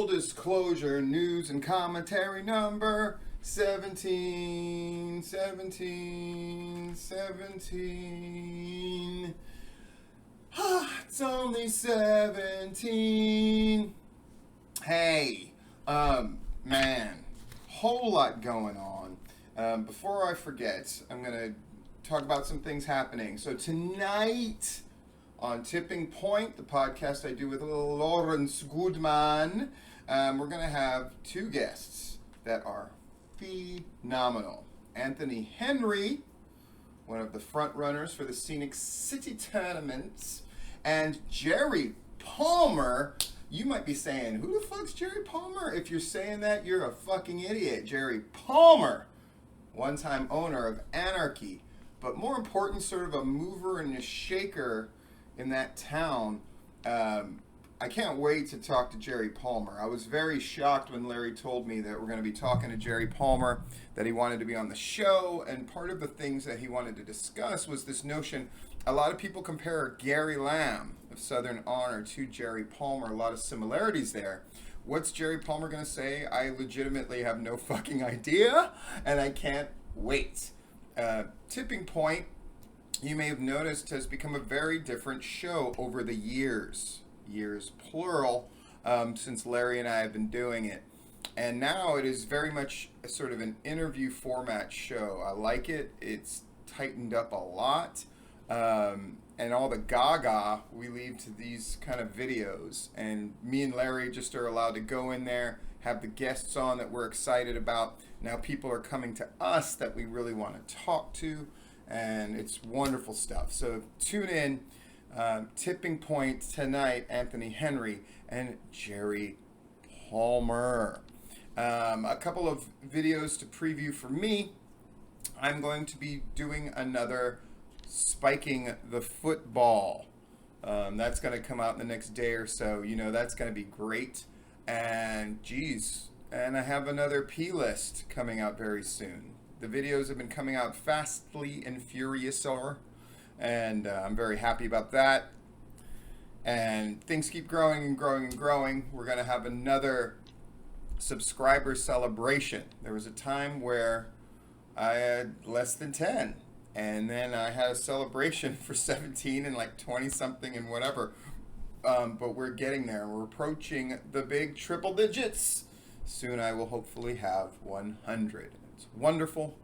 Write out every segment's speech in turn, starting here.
Full disclosure, news and commentary number 17. It's only 17. Hey, man, whole lot going on. Before I forget, I'm going to talk about some things happening. So tonight on Tipping Point, the podcast I do with Lawrence Goodman, we're going to have two guests that are phenomenal. Anthony Henry, one of the front runners for the Scenic City tournaments, and Jerry Palmer. You might be saying, who the fuck's Jerry Palmer? If you're saying that, you're a fucking idiot. Jerry Palmer, one-time owner of Anarchy, but more important, sort of a mover and a shaker in that town. I can't wait to talk to Jerry Palmer. I was very shocked when Larry told me that we're going to be talking to Jerry Palmer, that he wanted to be on the show, and part of the things that he wanted to discuss was this notion. A lot of people compare Gary Lamb of Southern Honor to Jerry Palmer, a lot of similarities there. What's Jerry Palmer going to say? I legitimately have no fucking idea, and I can't wait. Tipping Point, you may have noticed, has become a very different show over the years plural, since Larry and I have been doing it. And now it is very much a sort of an interview format show. I like it. It's tightened up a lot. And all the gaga we leave to these kind of videos. And me and Larry just are allowed to go in there, have the guests on that we're excited about. Now people are coming to us that we really want to talk to. And it's wonderful stuff. So tune in. Tipping Point tonight, Anthony Henry and Jerry Palmer. A couple of videos to preview for me. I'm going to be doing another Spiking the Football. That's going to come out in the next day or so. You know, that's going to be great. And geez, and I have another P-list coming out very soon. The videos have been coming out fastly and furiously, and I'm very happy about that. And things keep growing and growing and growing. We're going to have another subscriber celebration. There was a time where I had less than 10, and then I had a celebration for 17 and like 20 something and whatever. But we're getting there. We're approaching the big triple digits. Soon I will hopefully have 100. It's wonderful.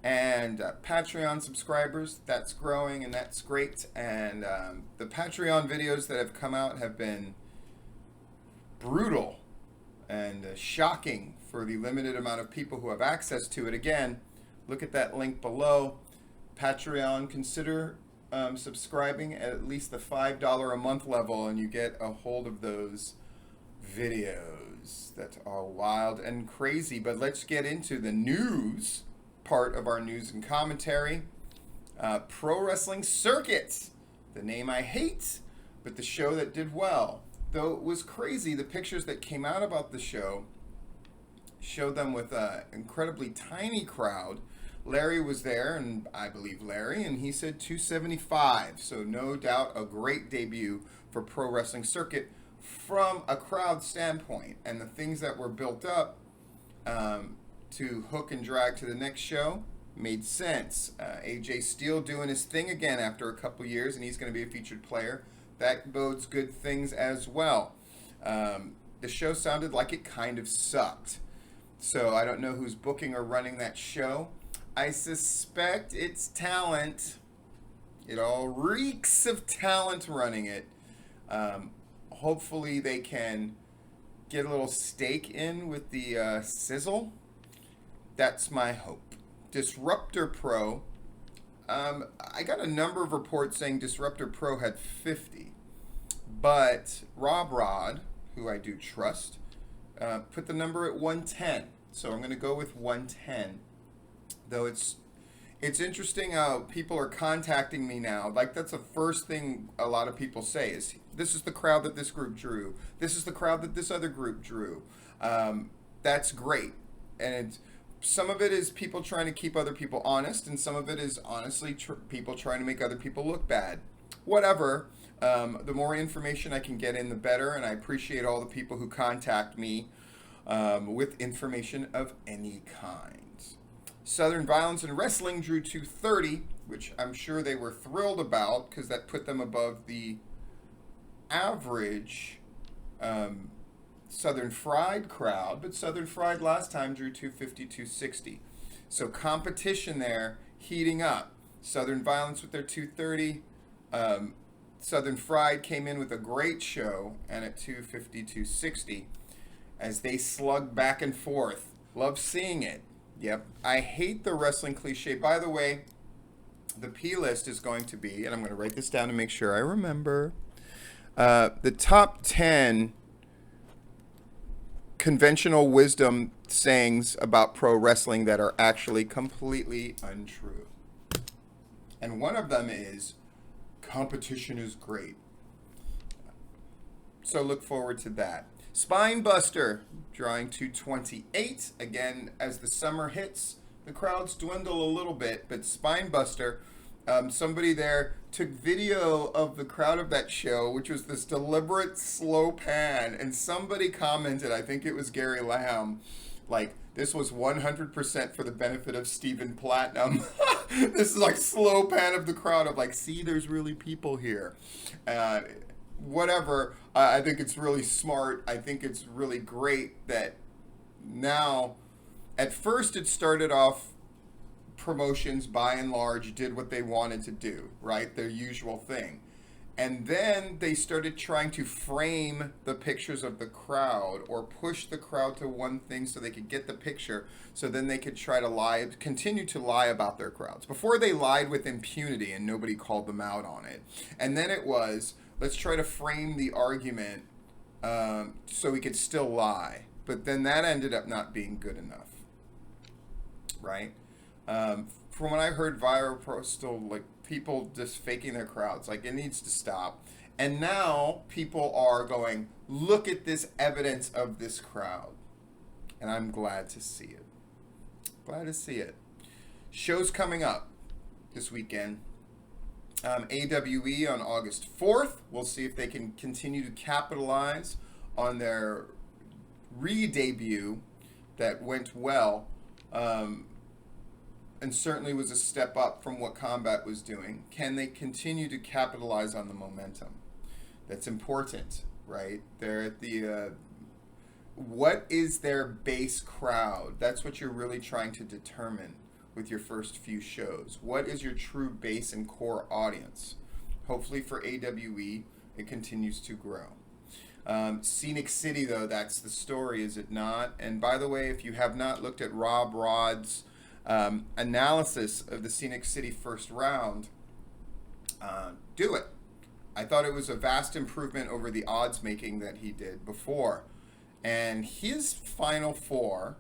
And Patreon subscribers, that's growing and that's great. And the Patreon videos that have come out have been brutal and shocking for the limited amount of people who have access to it. Again, look at that link below. Patreon, consider subscribing at least the $5 a month level, and you get a hold of those videos that are wild and crazy. But let's get into the news part of our news and commentary. Pro Wrestling Circuit, the name I hate, but the show that did well. Though it was crazy, the pictures that came out about the show showed them with an incredibly tiny crowd. Larry was there, and I believe Larry, and he said 275. So no doubt a great debut for Pro Wrestling Circuit from a crowd standpoint. And the things that were built up to hook and drag to the next show made sense. AJ Steele doing his thing again after a couple years, and he's going to be a featured player. That bodes good things as well. The show sounded like it kind of sucked. So I don't know who's booking or running that show. I suspect it's talent. It all reeks of talent running it. Hopefully they can get a little stake in with the sizzle. That's my hope. Disruptor Pro. I got a number of reports saying Disruptor Pro had 50. But Rob Rod, who I do trust, put the number at 110. So I'm going to go with 110. Though it's interesting how people are contacting me now. Like, that's the first thing a lot of people say is, this is the crowd that this group drew. This is the crowd that this other group drew. That's great. And some of it is people trying to keep other people honest, and some of it is honestly people trying to make other people look bad. Whatever. The more information I can get in, the better, and I appreciate all the people who contact me with information of any kind. Southern Violence and Wrestling drew 230, which I'm sure they were thrilled about because that put them above the average Southern Fried crowd, but Southern Fried last time drew 250, 260. So competition there heating up. Southern Violence with their 230. Southern Fried came in with a great show and at 250, 260 as they slug back and forth. Love seeing it. Yep. I hate the wrestling cliche. By the way, the P list is going to be, and I'm going to write this down to make sure I remember, the top 10 conventional wisdom sayings about pro wrestling that are actually completely untrue. And one of them is, competition is great. So look forward to that. Spinebuster drawing 228. Again, as the summer hits, the crowds dwindle a little bit, but Spinebuster, somebody there took video of the crowd of that show, which was this deliberate slow pan, and somebody commented, I think it was Gary Lamb, like, this was 100% for the benefit of Stephen Platinum. This is like slow pan of the crowd of like, see, there's really people here. Whatever, I think it's really smart. I think it's really great that now, at first it started off, promotions by and large did what they wanted to do, right? Their usual thing. And then they started trying to frame the pictures of the crowd or push the crowd to one thing so they could get the picture, so then they could try to continue to lie about their crowds. Before they lied with impunity and nobody called them out on it. And then it was, let's try to frame the argument so we could still lie. But then that ended up not being good enough, right? From what I heard, Viral Pro still like people just faking their crowds. Like, it needs to stop. And now people are going, look at this evidence of this crowd. And I'm glad to see it. Glad to see it. Shows coming up this weekend. AWE on August 4th. We'll see if they can continue to capitalize on their re-debut that went well. And certainly was a step up from what Combat was doing. Can they continue to capitalize on the momentum? That's important, right? They're at the, what is their base crowd? That's what you're really trying to determine with your first few shows. What is your true base and core audience? Hopefully for AWE, it continues to grow. Scenic City, though, that's the story, is it not? And by the way, if you have not looked at Rob Rod's analysis of the Scenic City first round, do it. I thought it was a vast improvement over the odds making that he did before. And his final four,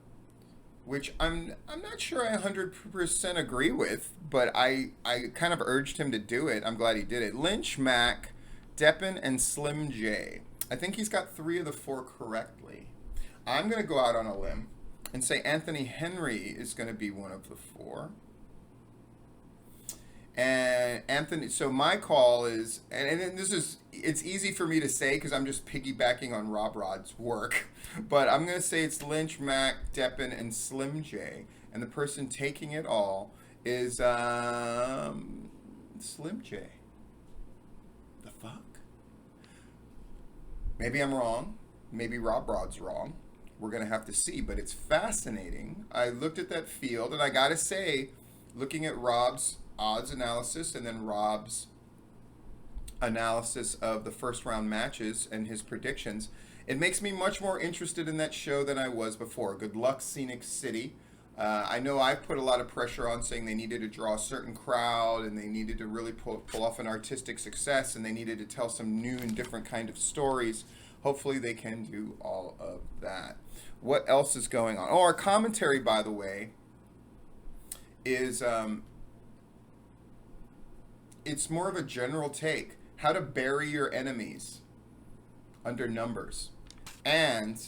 which I'm not sure I 100% agree with, but I kind of urged him to do it. I'm glad he did it. Lynch, Mac, Deppen, and Slim J. I think he's got 3 of the 4 correctly. I'm going to go out on a limb and say Anthony Henry is going to be one of the 4. And Anthony, so my call is, and this is, it's easy for me to say because I'm just piggybacking on Rob Rod's work, but I'm going to say it's Lynch, Mac, Deppen, and Slim J. And the person taking it all is Slim J. The fuck? Maybe I'm wrong. Maybe Rob Rod's wrong. We're going to have to see, but it's fascinating. I looked at that field, and I got to say, looking at Rob's odds analysis and then Rob's analysis of the first round matches and his predictions, it makes me much more interested in that show than I was before. Good luck, Scenic City. I know I put a lot of pressure on saying they needed to draw a certain crowd and they needed to really pull off an artistic success and they needed to tell some new and different kind of stories. Hopefully they can do all of that. What else is going on? Oh, our commentary, by the way, is it's more of a general take. How to bury your enemies under numbers. And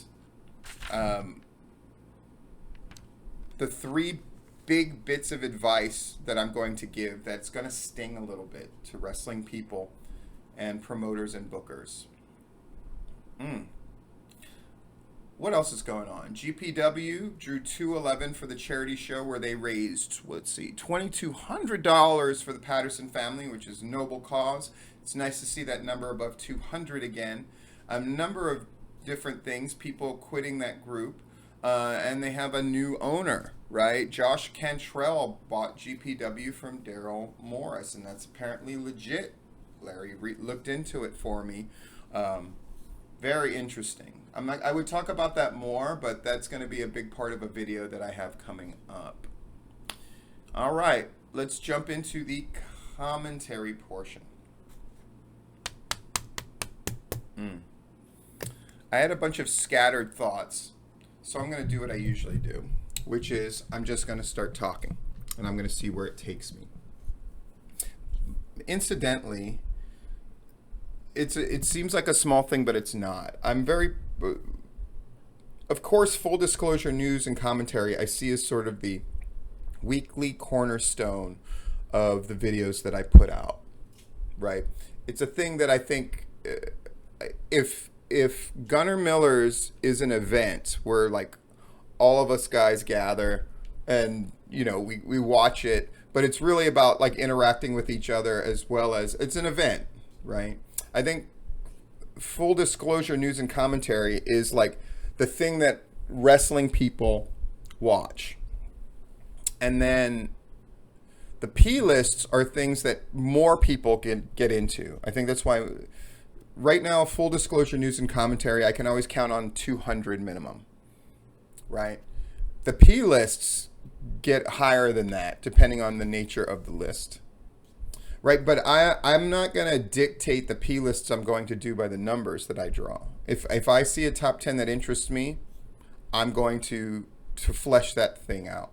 the 3 big bits of advice that I'm going to give that's going to sting a little bit to wrestling people and promoters and bookers. What else is going on? GPW drew 211 for the charity show where they raised, let's see, $2,200 for the Patterson family, which is a noble cause. It's nice to see that number above 200 again. A number of different things, people quitting that group, and they have a new owner, right? Josh Cantrell bought GPW from Daryl Morris, and that's apparently legit. Larry looked into it for me. Very interesting. I would talk about that more, but that's going to be a big part of a video that I have coming up. All right, let's jump into the commentary portion. I had a bunch of scattered thoughts, so I'm going to do what I usually do, which is I'm just going to start talking, and I'm going to see where it takes me. Incidentally, it seems like a small thing, but it's not. Of course, full disclosure news and commentary I see as sort of the weekly cornerstone of the videos that I put out, right? It's a thing that I think if Gunnar Miller's is an event where like all of us guys gather and we watch it, but it's really about like interacting with each other as well as it's an event, right? I think full disclosure news and commentary is like the thing that wrestling people watch. And then the P lists are things that more people can get into. I think that's why right now, full disclosure news and commentary, I can always count on 200 minimum, right? The P lists get higher than that depending on the nature of the list. Right, but I'm not going to dictate the P lists I'm going to do by the numbers that I draw. If I see a top 10 that interests me, I'm going to flesh that thing out.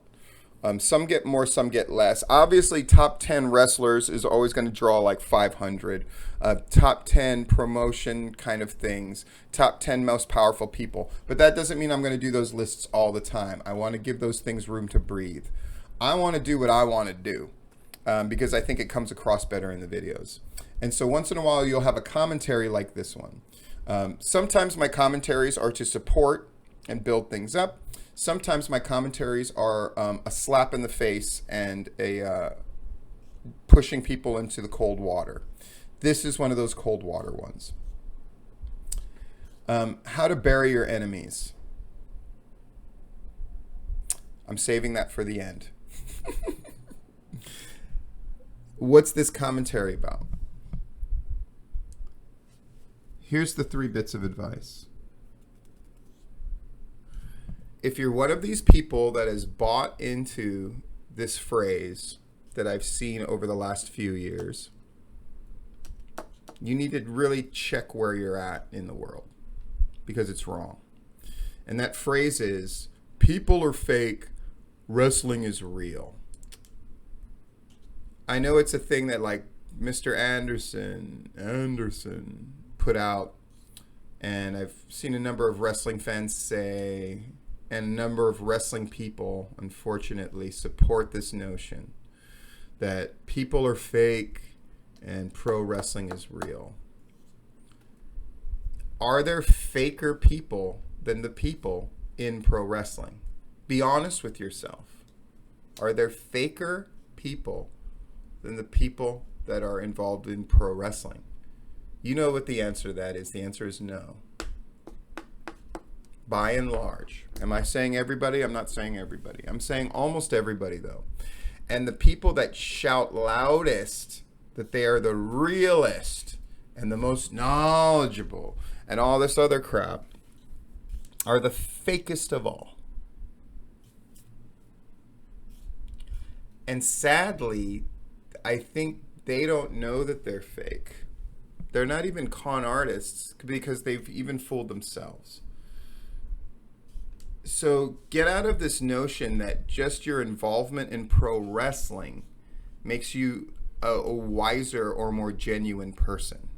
Some get more, some get less. Obviously, top 10 wrestlers is always going to draw like 500. Top 10 promotion kind of things. Top 10 most powerful people. But that doesn't mean I'm going to do those lists all the time. I want to give those things room to breathe. I want to do what I want to do. Because I think it comes across better in the videos. And so once in a while, you'll have a commentary like this one. Sometimes my commentaries are to support and build things up. Sometimes my commentaries are a slap in the face and a pushing people into the cold water. This is one of those cold water ones. How to bury your enemies. I'm saving that for the end. What's this commentary about? Here's the 3 bits of advice. If you're one of these people that has bought into this phrase that I've seen over the last few years, you need to really check where you're at in the world because it's wrong. And that phrase is, people are fake, wrestling is real. I know it's a thing that like Mr. Anderson put out, and I've seen a number of wrestling fans say, and a number of wrestling people, unfortunately, support this notion that people are fake and pro wrestling is real. Are there faker people than the people in pro wrestling? Be honest with yourself. Are there faker people than the people that are involved in pro wrestling? You know what the answer to that is. The answer is no. By and large. Am I saying everybody? I'm not saying everybody. I'm saying almost everybody, though. And the people that shout loudest that they are the realest and the most knowledgeable and all this other crap are the fakest of all. And sadly, I think they don't know that they're fake. They're not even con artists because they've even fooled themselves. So get out of this notion that just your involvement in pro wrestling makes you a wiser or more genuine person,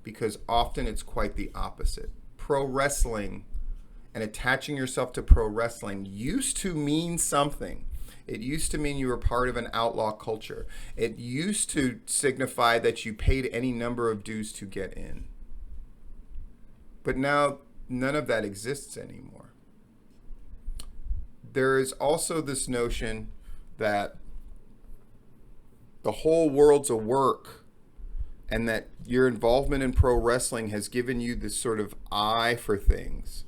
because often it's quite the opposite. Pro wrestling and attaching yourself to pro wrestling used to mean something. It used to mean you were part of an outlaw culture. It used to signify that you paid any number of dues to get in. But now none of that exists anymore. There is also this notion that the whole world's a work, and that your involvement in pro wrestling has given you this sort of eye for things.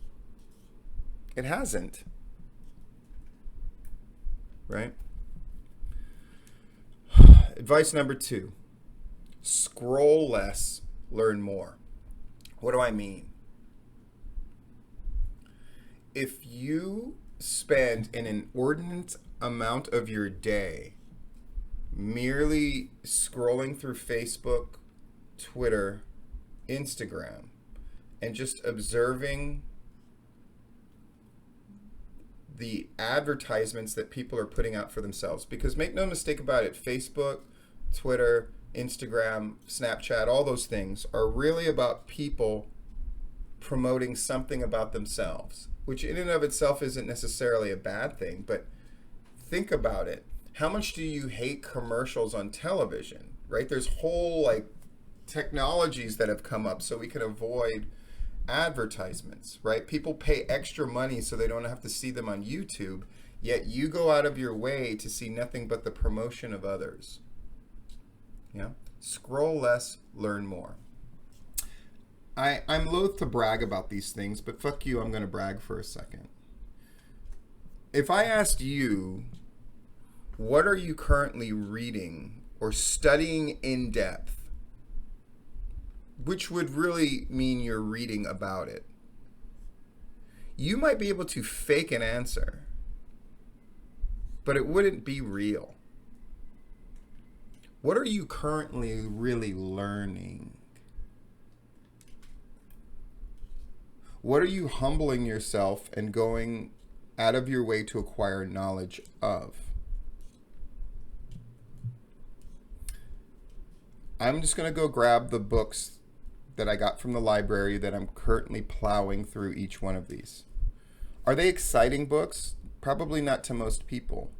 It hasn't. Right? Advice number 2. Scroll less, learn more. What do I mean? If you spend an inordinate amount of your day merely scrolling through Facebook, Twitter, Instagram, and just observing the advertisements that people are putting out for themselves, because make no mistake about it, Facebook, Twitter, Instagram, Snapchat, all those things are really about people promoting something about themselves, which in and of itself isn't necessarily a bad thing. But think about it. How much do you hate commercials on television, right? There's whole like technologies that have come up so we can avoid advertisements, right? People pay extra money so they don't have to see them on YouTube, yet you go out of your way to see nothing but the promotion of others. Yeah? Scroll less, learn more. I'm loath to brag about these things, but fuck you, I'm going to brag for a second. If I asked you, what are you currently reading or studying in depth, which would really mean you're reading about it, you might be able to fake an answer, but it wouldn't be real. What are you currently really learning? What are you humbling yourself and going out of your way to acquire knowledge of? I'm just going to go grab the books that I got from the library that I'm currently plowing through each one of these. Are they exciting books? Probably not to most people.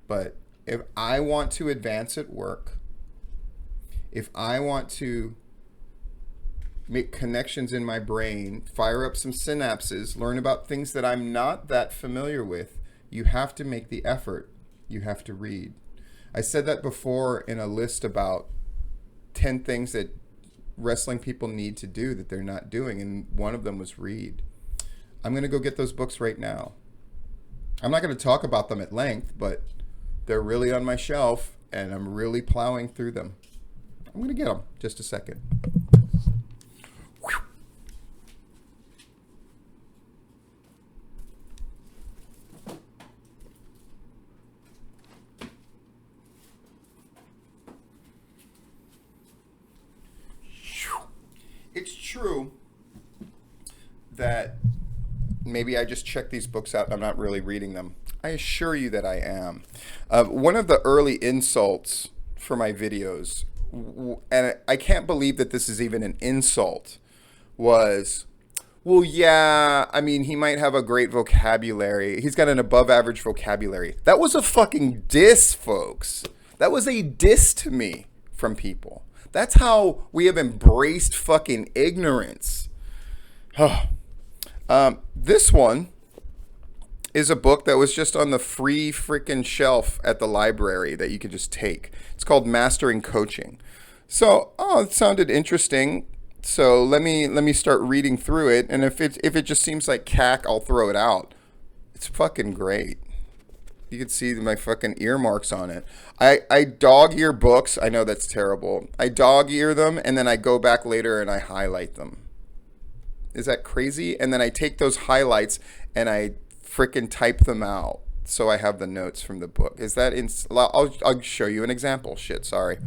But if I want to advance at work, if I want to make connections in my brain, fire up some synapses, learn about things that I'm not that familiar with, you have to make the effort. You have to read. I said that before in a list about 10 things that wrestling people need to do that they're not doing, and one of them was read. I'm going to go get those books right now. I'm not going to talk about them at length, but they're really on my shelf, and I'm really plowing through them. I'm going to get them. Just a second. It's true that maybe I just check these books out and I'm not really reading them. I assure you that I am. One of the early insults for my videos, and I can't believe that this is even an insult, was, well, yeah, I mean, he might have a great vocabulary. He's got an above average vocabulary. That was a fucking diss, folks. That was a diss to me from people. That's how we have embraced fucking ignorance. This one is a book that was just on the free freaking shelf at the library that you could just take. It's called Mastering Coaching. So, it sounded interesting. So let me start reading through it. And if it just seems like cack, I'll throw it out. It's fucking great. You can see my fucking earmarks on it. I dog ear books. I know that's terrible. I dog ear them, and then I go back later and I highlight them. Is that crazy? And then I take those highlights and I freaking type them out so I have the notes from the book. Is that I'll show you an example. Shit, sorry.